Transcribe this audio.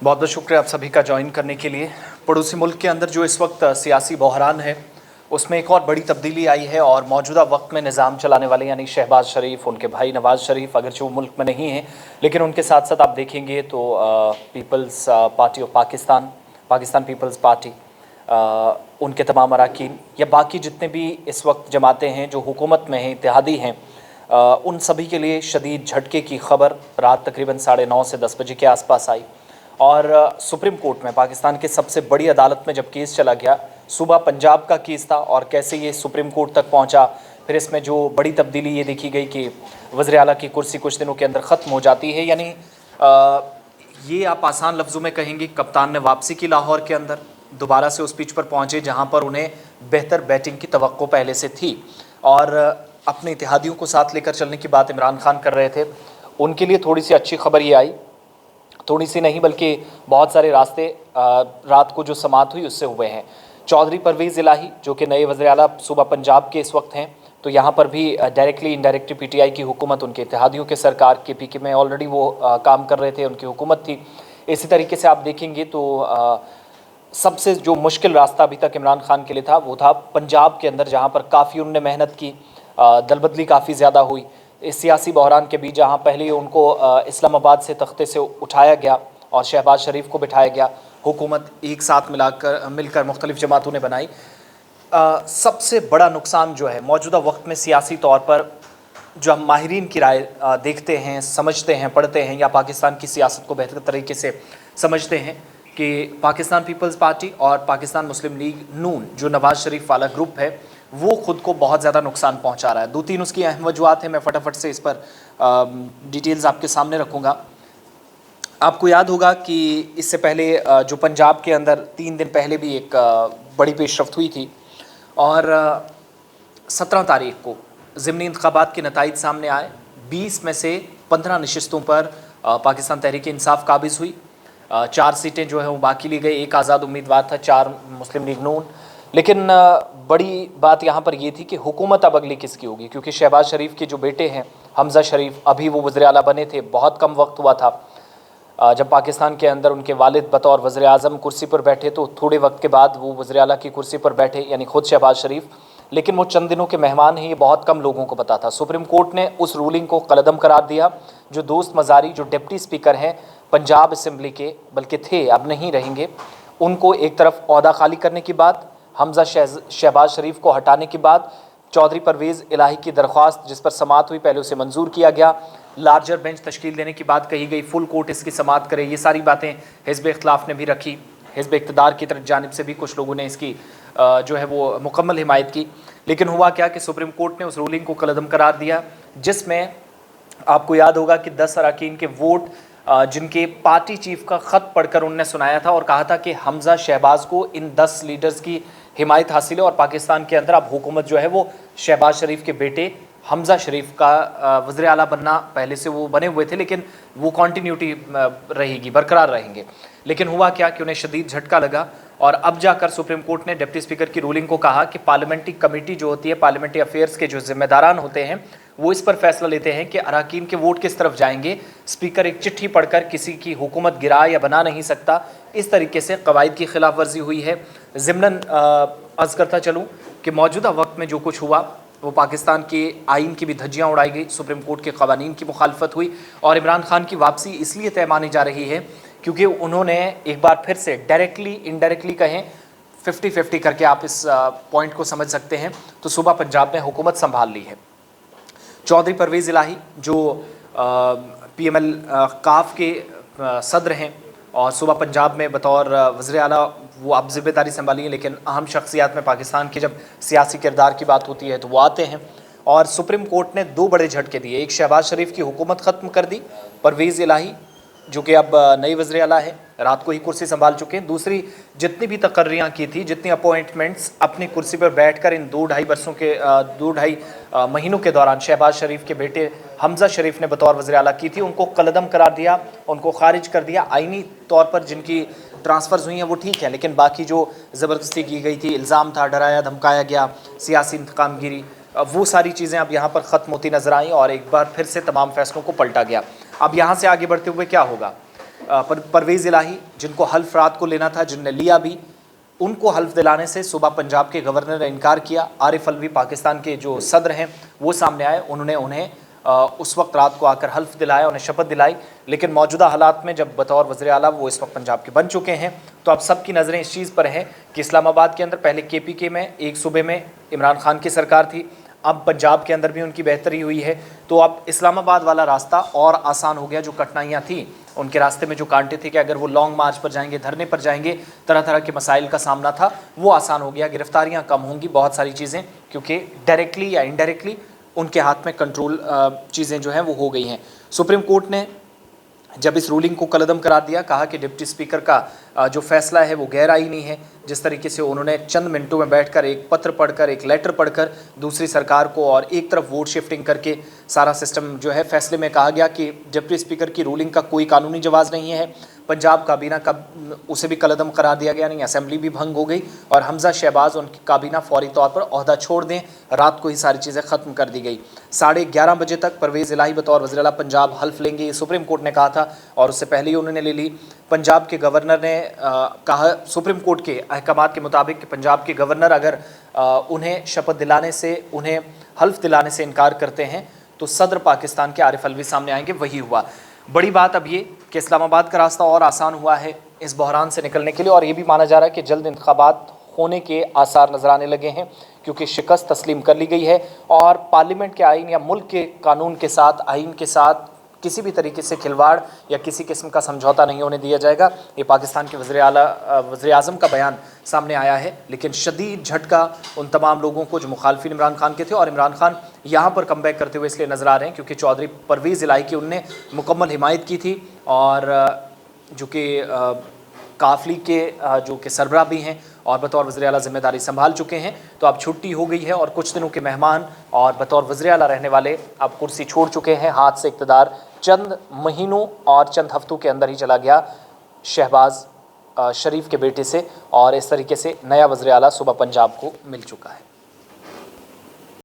बहुत बहुत शुक्रिया आप सभी का ज्वाइन करने के लिए। पड़ोसी मुल्क के अंदर जो इस वक्त सियासी बहरान है उसमें एक और बड़ी तब्दीली आई है और मौजूदा वक्त में निज़ाम चलाने वाले यानी शहबाज शरीफ, उनके भाई नवाज़ शरीफ, अगरचे वो मुल्क में नहीं हैं लेकिन उनके साथ साथ आप देखेंगे तो Peoples Party of Pakistan, Pakistan Peoples Party, उनके तमाम अरकान या बाकी जितने भी इस वक्त जमातें हैं जो हुकूमत में हैं, इत्तेहादी हैं, उन सभी के लिए शदीद झटके की खबर रात तकरीबन 9:30 से 10 बजे के आसपास आई। और सुप्रीम कोर्ट में, पाकिस्तान के सबसे बड़ी अदालत में जब केस चला गया, सुबह पंजाब का केस था और कैसे ये सुप्रीम कोर्ट तक पहुंचा, फिर इसमें जो बड़ी तब्दीली ये देखी गई कि वज़ीर आला की कुर्सी कुछ दिनों के अंदर ख़त्म हो जाती है। यानी ये आप आसान लफ्ज़ों में कहेंगे कप्तान ने वापसी की लाहौर के अंदर, दोबारा से उस पिच पर पहुँचे जहाँ पर उन्हें बेहतर बैटिंग की तवक्को पहले से थी और अपने इत्तेहादियों को साथ लेकर चलने की बात इमरान खान कर रहे थे। उनके लिए थोड़ी सी अच्छी खबर ये आई, थोड़ी सी नहीं बल्कि बहुत सारे रास्ते रात को जो समाअत हुई उससे हुए हैं। चौधरी परवेज़ इलाही जो कि नए वज़ीर आला सूबा पंजाब के इस वक्त हैं, तो यहाँ पर भी डायरेक्टली इनडायरेक्टली पीटीआई की हुकूमत, उनके इत्तेहादियों के सरकार के पीके में ऑलरेडी वो काम कर रहे थे, उनकी हुकूमत थी। इसी तरीके से आप देखेंगे तो सबसे जो मुश्किल रास्ता अभी तक इमरान खान के लिए था वो था पंजाब के अंदर, जहाँ पर काफ़ी उन्होंने मेहनत की, दलबदली काफ़ी ज़्यादा हुई इस सियासी बहरान के बीच, जहाँ पहले उनको इस्लामाबाद से तख्ते से उठाया गया और शहबाज शरीफ को बिठाया गया, हुकूमत एक साथ मिलकर मुख्तलिफ़ जमातों ने बनाई। सबसे बड़ा नुकसान जो है मौजूदा वक्त में सियासी तौर पर, जो हम माहिरीन की राय देखते हैं, समझते हैं, पढ़ते हैं या पाकिस्तान की सियासत को बेहतर तरीके से समझते हैं कि पाकिस्तान पीपल्स पार्टी और पाकिस्तान मुस्लिम लीग नून जो नवाज़ शरीफ वाला ग्रुप है वो ख़ुद को बहुत ज़्यादा नुकसान पहुंचा रहा है। 2-3 उसकी अहम वजूहत हैं, मैं फटाफट से इस पर डिटेल्स आपके सामने रखूँगा। आपको याद होगा कि इससे पहले जो पंजाब के अंदर 3 दिन पहले भी एक बड़ी पेशरफ्त हुई थी और 17 तारीख को ज़िमनी इंतखाबात के नताइज सामने आए। 20 में से 15 नशिस्तों पर पाकिस्तान तहरीक इंसाफ काबिज़ हुई। 4 सीटें जो है वो बाकी ली गई, एक आज़ाद उम्मीदवार था, 4 मुस्लिम लीग नून। लेकिन बड़ी बात यहाँ पर ये थी कि हुकूमत अब अगली किसकी होगी, क्योंकि शहबाज शरीफ के जो बेटे हैं हमज़ा शरीफ, अभी वो वज़ीर आला बने थे, बहुत कम वक्त हुआ था जब पाकिस्तान के अंदर उनके वालिद बतौर वज़ीर आज़म कुर्सी पर बैठे, तो थोड़े वक्त के बाद वो वज़ीर आला की कुर्सी पर बैठे, यानी ख़ुद शहबाज शरीफ। लेकिन वो चंद दिनों के मेहमान हैं, ये बहुत कम लोगों को पता था। सुप्रीम कोर्ट ने उस रूलिंग को कलअदम करार दिया। जो दोस्त मज़ारी, जो डिप्टी स्पीकर हैं पंजाब असम्बली के, बल्कि थे, अब नहीं रहेंगे, उनको एक तरफ ओहदा खाली करने की बात, हमज़ा शहबाज शरीफ को हटाने की बात, चौधरी परवेज़ इलाही की दरख्वास्त जिस पर समाअत हुई पहले उसे मंजूर किया गया, लार्जर बेंच तश्कील देने की बात कही गई, फुल कोर्ट इसकी समाअत करे, ये सारी बातें हिज़्ब इख्तिलाफ ने भी रखी। हिज़्ब इक़्तिदार की तरफ जानिब से भी कुछ लोगों ने इसकी जो है वो मुकम्मल हिमायत की। लेकिन हुआ क्या कि सुप्रीम कोर्ट ने उस रूलिंग को कलअदम करार दिया, जिसमें आपको याद होगा कि 10 अरकान के वोट जिनके पार्टी चीफ का ख़त पढ़कर उनने सुनाया था और कहा था कि हमज़ा शहबाज को इन 10 लीडर्स की हिमायत हासिल है और पाकिस्तान के अंदर अब हुकूमत जो है वो शहबाज शरीफ के बेटे हमज़ा शरीफ का वज़ीर आला बनना, पहले से वो बने हुए थे लेकिन वो कॉन्टीन्यूटी रहेगी, बरकरार रहेंगे। लेकिन हुआ क्या कि उन्हें शदीद झटका लगा और अब जाकर सुप्रीम कोर्ट ने डिप्टी स्पीकर की रूलिंग को कहा कि पार्लियामेंट्री कमेटी जो होती है, पार्लियामेंट्री अफेयर्स के जो जिम्मेदारान होते हैं, वो इस पर फैसला लेते हैं कि अरकान के वोट किस तरफ जाएंगे। स्पीकर एक चिट्ठी पढ़कर किसी की हुकूमत गिरा या बना नहीं सकता। इस तरीके से कवायद की खिलाफ वर्जी हुई है। ज़िमनन अर्ज़ करता चलूँ कि मौजूदा वक्त में जो कुछ हुआ वो पाकिस्तान के आइन की भी धज्जियाँ उड़ाई गई, सुप्रीम कोर्ट के क़वानीन की मुखालफत हुई और इमरान खान की वापसी इसलिए तय मानी जा रही है क्योंकि उन्होंने एक बार फिर से डायरेक्टली इनडायरेक्टली कहें 50-50 करके आप इस पॉइंट को समझ सकते हैं, तो सूबा पंजाब में हुकूमत संभाल ली है। चौधरी परवेज़ इलाही जो PML काफ के सदर हैं और सूबा पंजाब में बतौर वज़ीर आला वो अब ज़िम्मेदारी संभाली है, लेकिन अहम शख्सियात में पाकिस्तान के जब सियासी किरदार की बात होती है तो वो आते हैं। और सुप्रीम कोर्ट ने 2 बड़े झटके दिए, एक शहबाज शरीफ की हुकूमत ख़त्म कर दी, परवेज़ इलाही जो कि अब नई वज़ीर आला है, रात को ही कुर्सी संभाल चुके हैं। दूसरी, जितनी भी तकर्रियाँ की थी, जितनी अपॉइंटमेंट्स अपनी कुर्सी पर बैठकर इन 2-2.5 महीनों के दौरान शहबाज शरीफ के बेटे हमज़ा शरीफ ने बतौर वज़ीर आला की थी, उनको कलअदम करार दिया, उनको खारिज कर दिया। आइनी तौर पर जिनकी ट्रांसफ़र्स हुई हैं वो ठीक है, लेकिन बाकी जो ज़बरदस्ती की गई थी, इल्ज़ाम था, डराया धमकाया गया, सियासी इंतकामगिरी, वो सारी चीज़ें अब यहाँ पर ख़त्म होती नज़र आई और एक बार फिर से तमाम फ़ैसलों को पलटा गया। अब यहाँ से आगे बढ़ते हुए क्या होगा, परवेज़ इलाही, जिनको हल्फ रात को लेना था, जिनने लिया भी, उनको हल्फ दिलाने से सुबह पंजाब के गवर्नर ने इनकार किया। आरिफ अलवी पाकिस्तान के जो सदर हैं वो सामने आए, उन्होंने उन्हें उस वक्त रात को आकर हल्फ दिलाया, उन्हें शपथ दिलाई। लेकिन मौजूदा हालात में जब बतौर वज़ीर आला वो इस वक्त पंजाब के बन चुके हैं, तो अब सबकी नज़रें इस चीज़ पर हैं कि इस्लामाबाद के अंदर पहले KPK में एक सूबे में इमरान खान की सरकार थी, अब पंजाब के अंदर भी उनकी बेहतरी हुई है, तो अब इस्लामाबाद वाला रास्ता और आसान हो गया। जो कठिनाइयाँ थी उनके रास्ते में, जो कांटे थे कि अगर वो लॉन्ग मार्च पर जाएंगे, धरने पर जाएंगे, तरह तरह के मसाइल का सामना था, वो आसान हो गया। गिरफ्तारियाँ कम होंगी, बहुत सारी चीज़ें, क्योंकि डायरेक्टली या इनडायरेक्टली उनके हाथ में कंट्रोल चीज़ें जो हैं वो हो गई हैं। सुप्रीम कोर्ट ने जब इस रूलिंग को कलअदम करार दिया, कहा कि डिप्टी स्पीकर का जो फैसला है वो गैर आईनी है। जिस तरीके से उन्होंने चंद मिनटों में बैठकर एक पत्र पढ़कर, एक लेटर पढ़कर दूसरी सरकार को, और एक तरफ वोट शिफ्टिंग करके सारा सिस्टम जो है, फैसले में कहा गया कि डिप्टी स्पीकर की रूलिंग का कोई कानूनी जवाब नहीं है। पंजाब काबीना का उसे भी कलअदम करार दिया गया, नहीं, असेंबली भी भंग हो गई, और हमजा शहबाज उनकी काबीना फौरी तौर पर ओहदा छोड़ दें, रात को ही सारी चीज़ें ख़त्म कर दी गई। 11:30 बजे तक परवेज़ इलाही बतौर वज़ीर आला पंजाब हल्फ लेंगे, ये सुप्रीम कोर्ट ने कहा था, और उससे पहले ही उन्होंने ले ली। पंजाब के गवर्नर ने कहा, सुप्रीम कोर्ट के अहकामात के मुताबिक, कि पंजाब के गवर्नर अगर उन्हें शपथ दिलाने से, उन्हें हल्फ दिलाने से इनकार करते हैं, तो सदर पाकिस्तान के आरिफ अलवी सामने आएंगे। वही हुआ। बड़ी बात अब ये कि इस्लामाबाद का रास्ता और आसान हुआ है इस बहरान से निकलने के लिए, और ये भी माना जा रहा है कि जल्द इंतखाबात होने के आसार नज़र आने लगे हैं, क्योंकि शिकस्त तस्लीम कर ली गई है, और पार्लियामेंट के आइन या मुल्क के कानून के साथ, आइन के साथ किसी भी तरीके से खिलवाड़ या किसी किस्म का समझौता नहीं होने दिया जाएगा। ये पाकिस्तान के वज़ीर आज़म का बयान सामने आया है। लेकिन शदीद झटका उन तमाम लोगों को जो मुखालफिन इमरान खान के थे, और इमरान खान यहाँ पर कम बैक करते हुए इसलिए नज़र आ रहे हैं क्योंकि चौधरी परवेज़ इलाही की उनने मुकम्मल हिमायत की थी, और जो कि काफ़िले के जो कि सरबराह भी हैं और बतौर वज़ीर आला ज़िम्मेदारी संभाल चुके हैं। तो अब छुट्टी हो गई है, और कुछ दिनों के मेहमान और बतौर वज़ीर आला रहने वाले अब कुर्सी छोड़ चुके हैं। हाथ से इक़्तिदार चंद महीनों और चंद हफ्तों के अंदर ही चला गया शहबाज शरीफ के बेटे से, और इस तरीके से नया वज़ीर आला सुबह पंजाब को मिल चुका है।